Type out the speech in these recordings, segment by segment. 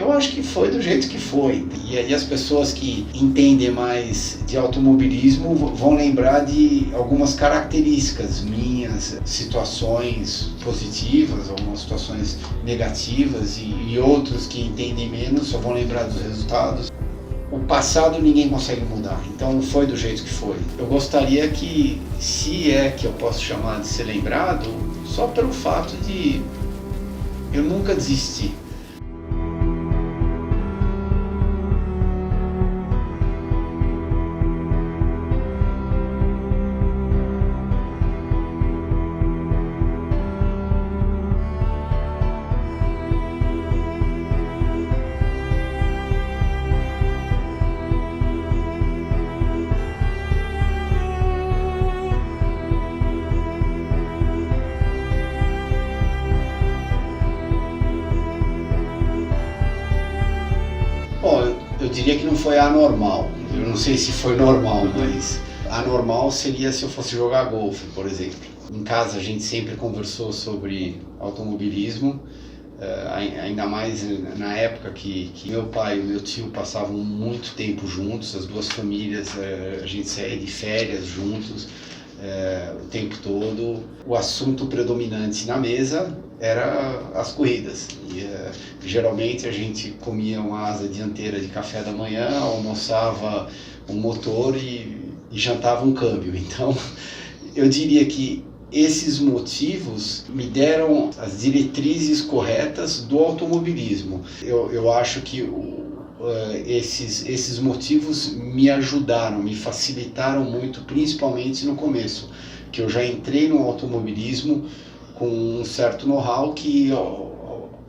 Eu acho que foi do jeito que foi. E as pessoas que entendem mais de automobilismo vão lembrar de algumas características minhas, situações positivas, algumas situações negativas, e outros que entendem menos só vão lembrar dos resultados. O passado ninguém consegue mudar, então foi do jeito que foi. Eu gostaria que, se é que eu posso chamar de ser lembrado, só pelo fato de eu nunca desisti. Bom, eu diria que não foi anormal. Eu não sei se foi normal, mas anormal seria se eu fosse jogar golfe, por exemplo. Em casa a gente sempre conversou sobre automobilismo, ainda mais na época que meu pai e meu tio passavam muito tempo juntos, as duas famílias, a gente saía de férias juntos o tempo todo. O assunto predominante na mesa era as corridas. E, geralmente a gente comia uma asa dianteira de café da manhã, almoçava um motor e jantava um câmbio. Então, eu diria que esses motivos me deram as diretrizes corretas do automobilismo. Eu acho que esses motivos me ajudaram, me facilitaram muito, principalmente no começo, que eu já entrei no automobilismo com um certo know-how que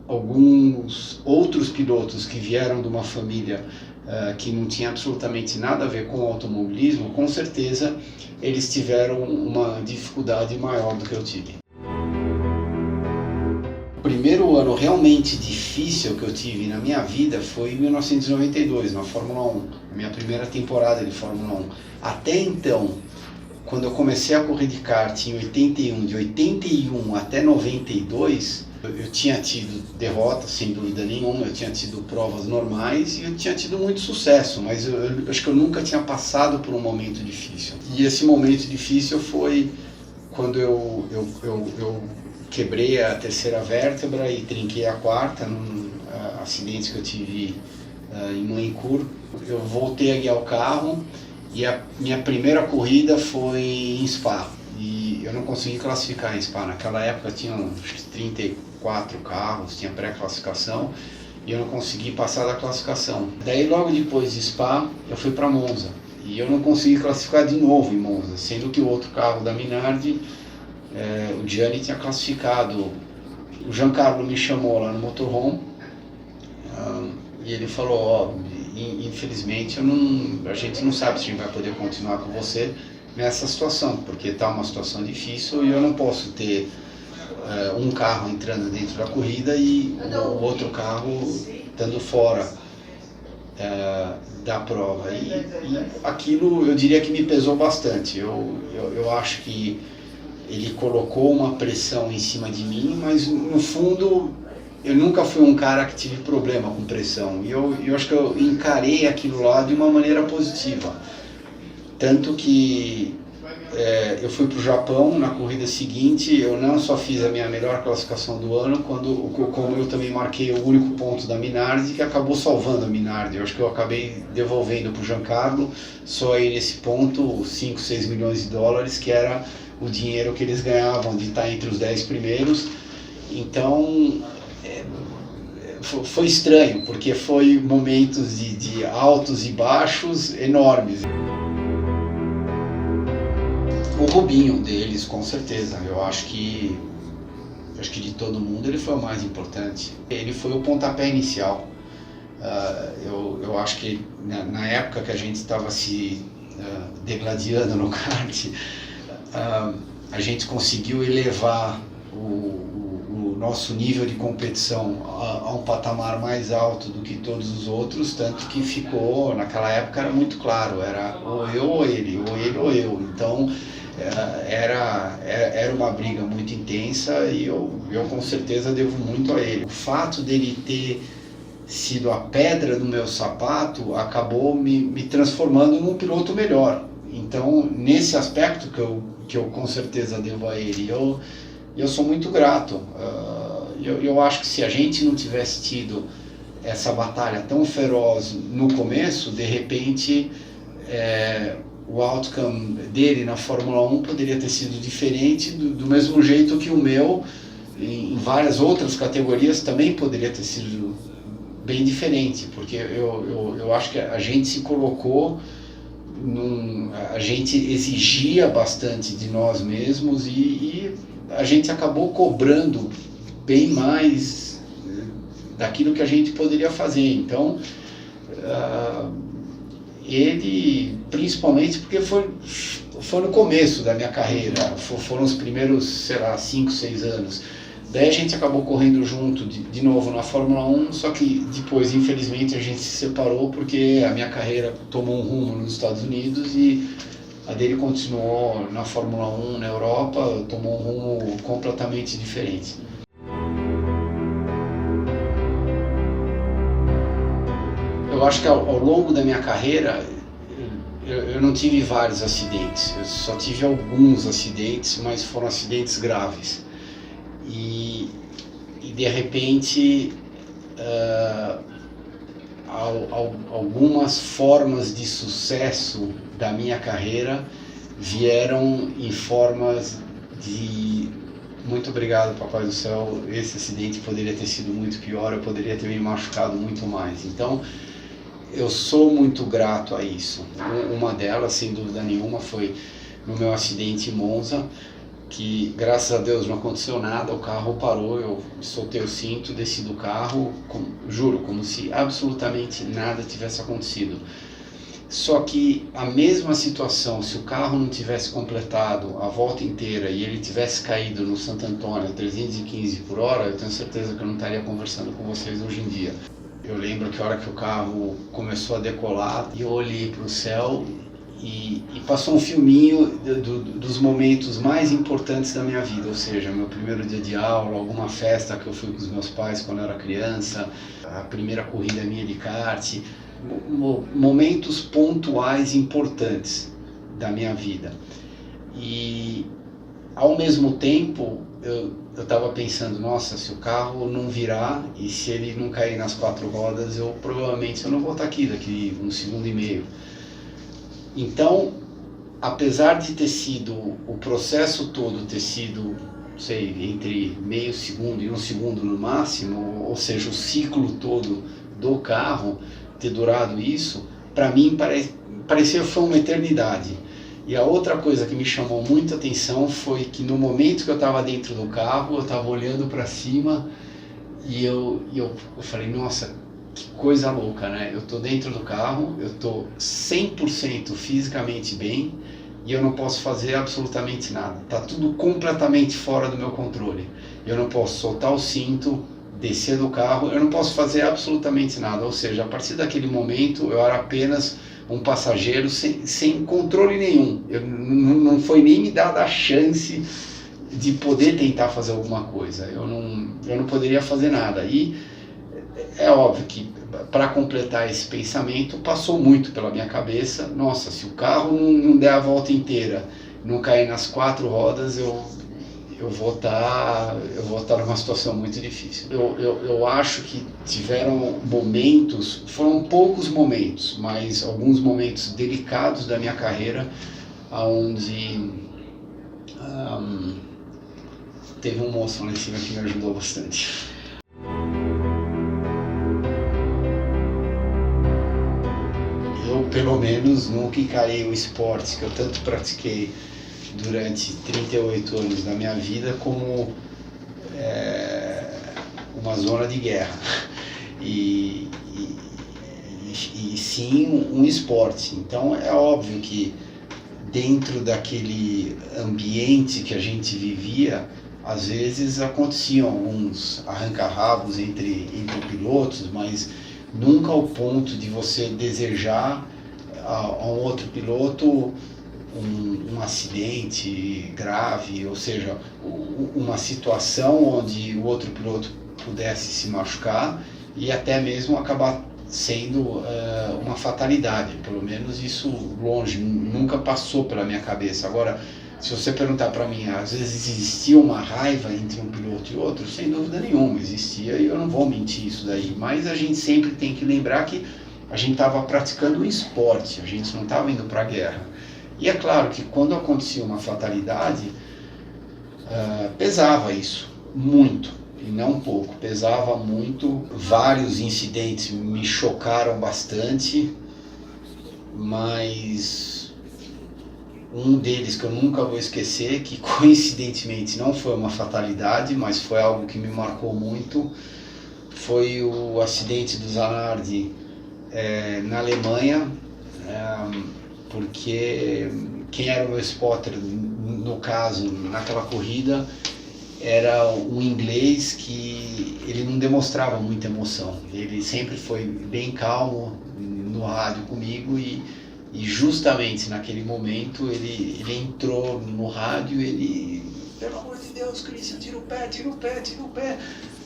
alguns outros pilotos que vieram de uma família que não tinha absolutamente nada a ver com o automobilismo, com certeza eles tiveram uma dificuldade maior do que eu tive. O primeiro ano realmente difícil que eu tive na minha vida foi em 1992, na Fórmula 1, a minha primeira temporada de Fórmula 1. Até então, quando eu comecei a correr de kart em 81, de 81 até 92, eu tinha tido derrotas, sem dúvida nenhuma, eu tinha tido provas normais e eu tinha tido muito sucesso, mas eu acho que eu nunca tinha passado por um momento difícil. E esse momento difícil foi quando eu quebrei a terceira vértebra e trinquei a quarta, num acidente que eu tive em Moincourt. Eu voltei a guiar o carro e a minha primeira corrida foi em Spa. E eu não consegui classificar em Spa. Naquela época tinha uns 34 carros, tinha pré-classificação, e eu não consegui passar da classificação. Daí logo depois de Spa, eu fui para Monza. E eu não consegui classificar de novo em Monza, sendo que o outro carro da Minardi, o Gianni, tinha classificado. O Giancarlo me chamou lá no motorhome e ele falou, infelizmente a gente não sabe se a gente vai poder continuar com você nessa situação, porque está uma situação difícil e eu não posso ter um carro entrando dentro da corrida e o outro carro estando fora da prova. E aquilo eu diria que me pesou bastante. Eu acho que ele colocou uma pressão em cima de mim, mas no fundo eu nunca fui um cara que tive problema com pressão. E eu acho que eu encarei aquilo lá de uma maneira positiva. Tanto que eu fui para o Japão na corrida seguinte, eu não só fiz a minha melhor classificação do ano, como eu também marquei o único ponto da Minardi, que acabou salvando a Minardi. Eu acho que eu acabei devolvendo para o Giancarlo, só aí nesse ponto, 5, 6 milhões de dólares, que era o dinheiro que eles ganhavam de estar entre os 10 primeiros. Então, foi estranho, porque foi momentos de altos e baixos enormes. O Rubinho deles, com certeza. Eu acho que de todo mundo ele foi o mais importante. Ele foi o pontapé inicial. Eu acho que na época que a gente estava se degladiando no kart, a gente conseguiu elevar o nosso nível de competição a um patamar mais alto do que todos os outros, tanto que ficou, naquela época era muito claro, era ou eu ou ele, ou ele ou eu. Então era uma briga muito intensa e eu com certeza devo muito a ele. O fato dele ter sido a pedra no meu sapato acabou me transformando num piloto melhor. Então, nesse aspecto que eu com certeza devo a ele, eu sou muito grato. Eu acho que se a gente não tivesse tido essa batalha tão feroz no começo, de repente o outcome dele na Fórmula 1 poderia ter sido diferente, do mesmo jeito que o meu em várias outras categorias também poderia ter sido bem diferente, porque eu acho que a gente se colocou a gente exigia bastante de nós mesmos e a gente acabou cobrando bem mais daquilo que a gente poderia fazer. Então, ele, principalmente porque foi no começo da minha carreira, foram os primeiros, sei lá, 5, 6 anos. Daí a gente acabou correndo junto de novo na Fórmula 1, só que depois, infelizmente, a gente se separou porque a minha carreira tomou um rumo nos Estados Unidos e a dele continuou na Fórmula 1 na Europa, tomou um rumo completamente diferente. Eu acho que ao longo da minha carreira eu não tive vários acidentes, eu só tive alguns acidentes, mas foram acidentes graves. E de repente algumas formas de sucesso da minha carreira vieram em formas de muito obrigado, Papai do Céu, esse acidente poderia ter sido muito pior, eu poderia ter me machucado muito mais. Então eu sou muito grato a isso. Uma delas, sem dúvida nenhuma, foi no meu acidente em Monza, que graças a Deus não aconteceu nada, o carro parou, eu soltei o cinto, desci do carro, juro, como se absolutamente nada tivesse acontecido. Só que a mesma situação, se o carro não tivesse completado a volta inteira e ele tivesse caído no Santo Antônio a 315 por hora, eu tenho certeza que eu não estaria conversando com vocês hoje em dia. Eu lembro que a hora que o carro começou a decolar, eu olhei para o céu e passou um filminho dos momentos mais importantes da minha vida, ou seja, meu primeiro dia de aula, alguma festa que eu fui com os meus pais quando eu era criança, a primeira corrida minha de kart, momentos pontuais importantes da minha vida. E ao mesmo tempo eu estava pensando, nossa, se o carro não virar e se ele não cair nas 4 rodas, provavelmente eu não vou estar aqui daqui 1 segundo e meio. Então, apesar de ter sido, o processo todo ter sido, sei, entre meio segundo e 1 segundo no máximo, ou seja, o ciclo todo do carro ter durado isso, para mim parecia que foi uma eternidade. E a outra coisa que me chamou muita atenção foi que no momento que eu estava dentro do carro, eu estava olhando para cima e eu falei, nossa, que coisa louca, né? Eu tô dentro do carro, eu tô 100% fisicamente bem e eu não posso fazer absolutamente nada. Tá tudo completamente fora do meu controle. Eu não posso soltar o cinto, descer do carro, eu não posso fazer absolutamente nada. Ou seja, a partir daquele momento eu era apenas um passageiro sem controle nenhum. Não foi nem me dada a chance de poder tentar fazer alguma coisa. Eu não poderia fazer nada. E é óbvio que, para completar esse pensamento, passou muito pela minha cabeça, nossa, se o carro não der a volta inteira, não cair nas 4 rodas, eu vou estar numa situação muito difícil. Eu acho que tiveram momentos, foram poucos momentos, mas alguns momentos delicados da minha carreira, onde teve um moço lá em cima que me ajudou bastante. Pelo menos nunca encarei o esporte que eu tanto pratiquei durante 38 anos da minha vida como uma zona de guerra e sim um esporte. Então é óbvio que dentro daquele ambiente que a gente vivia, às vezes aconteciam uns arranca-rabos entre pilotos, mas nunca ao ponto de você desejar a um outro piloto um acidente grave, ou seja, uma situação onde o outro piloto pudesse se machucar e até mesmo acabar sendo uma fatalidade. Pelo menos isso longe, nunca passou pela minha cabeça. Agora, se você perguntar para mim, às vezes existia uma raiva entre um piloto e outro, sem dúvida nenhuma, existia, e eu não vou mentir isso daí, mas a gente sempre tem que lembrar que a gente estava praticando um esporte, a gente não estava indo para a guerra. E é claro que quando acontecia uma fatalidade, pesava isso, muito, e não pouco, pesava muito. Vários incidentes me chocaram bastante, mas um deles que eu nunca vou esquecer, que coincidentemente não foi uma fatalidade, mas foi algo que me marcou muito, foi o acidente do Zanardi na Alemanha, porque quem era o meu spotter, no caso, naquela corrida, era um inglês que ele não demonstrava muita emoção. Ele sempre foi bem calmo no rádio comigo e justamente naquele momento ele entrou no rádio, ele, pelo amor de Deus, Christian, tira o pé, tira o pé, tira o pé.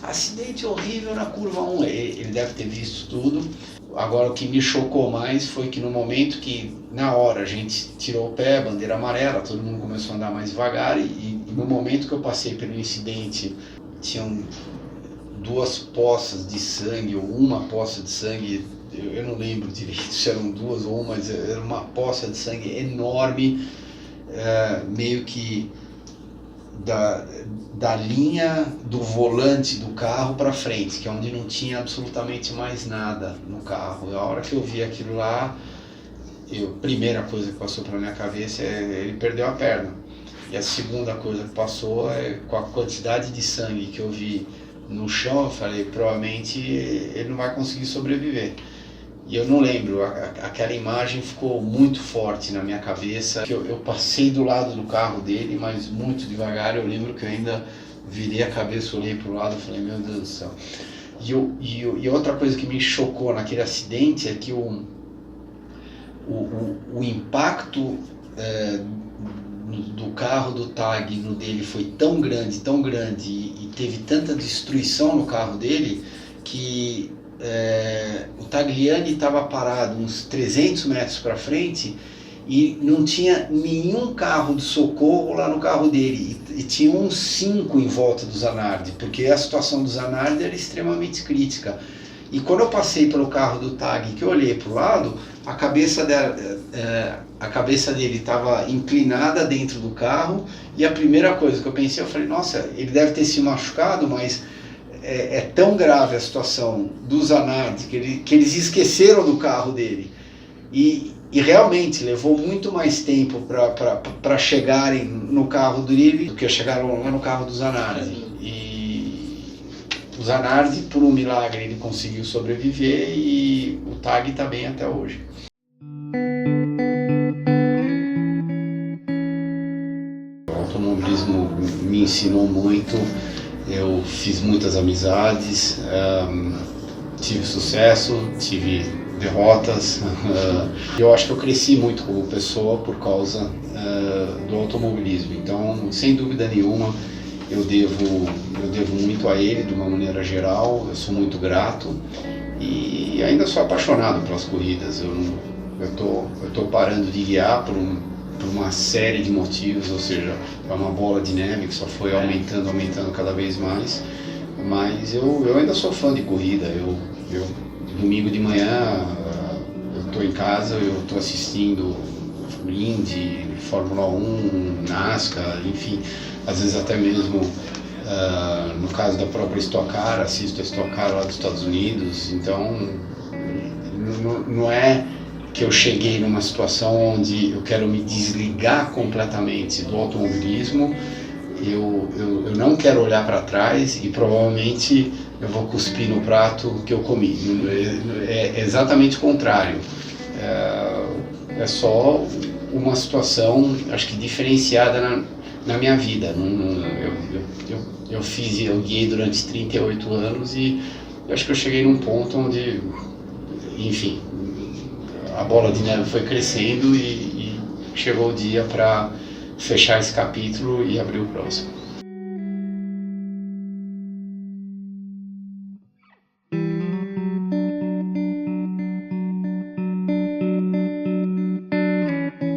Acidente horrível na curva 1. Ele deve ter visto tudo. Agora, o que me chocou mais foi que no momento que, na hora, a gente tirou o pé, bandeira amarela, todo mundo começou a andar mais devagar, e no momento que eu passei pelo incidente, tinham 2 poças de sangue, ou uma poça de sangue, eu não lembro direito se eram 2 ou 1, mas era uma poça de sangue enorme, meio que da linha do volante do carro para frente, que é onde não tinha absolutamente mais nada no carro. A hora que eu vi aquilo lá, a primeira coisa que passou pela minha cabeça é ele perdeu a perna. E a segunda coisa que passou é, com a quantidade de sangue que eu vi no chão, eu falei, provavelmente ele não vai conseguir sobreviver. E eu não lembro, aquela imagem ficou muito forte na minha cabeça. Eu passei do lado do carro dele, mas muito devagar. Eu lembro que eu ainda virei a cabeça, olhei para o lado e falei, meu Deus do céu. E outra coisa que me chocou naquele acidente é que o impacto do carro do Tag no dele foi tão grande, e teve tanta destruição no carro dele, que o Tagliani estava parado uns 300 metros para frente e não tinha nenhum carro de socorro lá no carro dele, e tinha uns 5 em volta do Zanardi, porque a situação do Zanardi era extremamente crítica. E quando eu passei pelo carro do Tag, que eu olhei para o lado, a cabeça dele estava inclinada dentro do carro, e a primeira coisa que eu pensei, eu falei, nossa, ele deve ter se machucado, mas é tão grave a situação do Zanardi que eles esqueceram do carro dele. E realmente levou muito mais tempo para chegarem no carro dele do que chegaram lá no carro do Zanardi. E o Zanardi, por um milagre, ele conseguiu sobreviver, e o Tag está bem até hoje. O automobilismo me ensinou muito. Eu fiz muitas amizades, tive sucesso, tive derrotas. Eu acho que eu cresci muito como pessoa por causa do automobilismo. Então, sem dúvida nenhuma, eu devo muito a ele de uma maneira geral. Eu sou muito grato e ainda sou apaixonado pelas corridas. Eu tô parando de guiar por uma série de motivos, ou seja, é uma bola de neve que só foi aumentando cada vez mais, mas eu ainda sou fã de corrida. Eu domingo de manhã, eu estou em casa, eu estou assistindo Indy, Fórmula 1, NASCAR, enfim, às vezes até mesmo, no caso da própria Stock Car, assisto a Stock Car lá dos Estados Unidos. Então, não é que eu cheguei numa situação onde eu quero me desligar completamente do automobilismo. Eu não quero olhar para trás, e provavelmente eu vou cuspir no prato que eu comi. É exatamente o contrário. É só uma situação, acho que diferenciada na minha vida. Eu guiei durante 38 anos e eu acho que eu cheguei num ponto onde, enfim, a bola de neve foi crescendo e chegou o dia para fechar esse capítulo e abrir o próximo.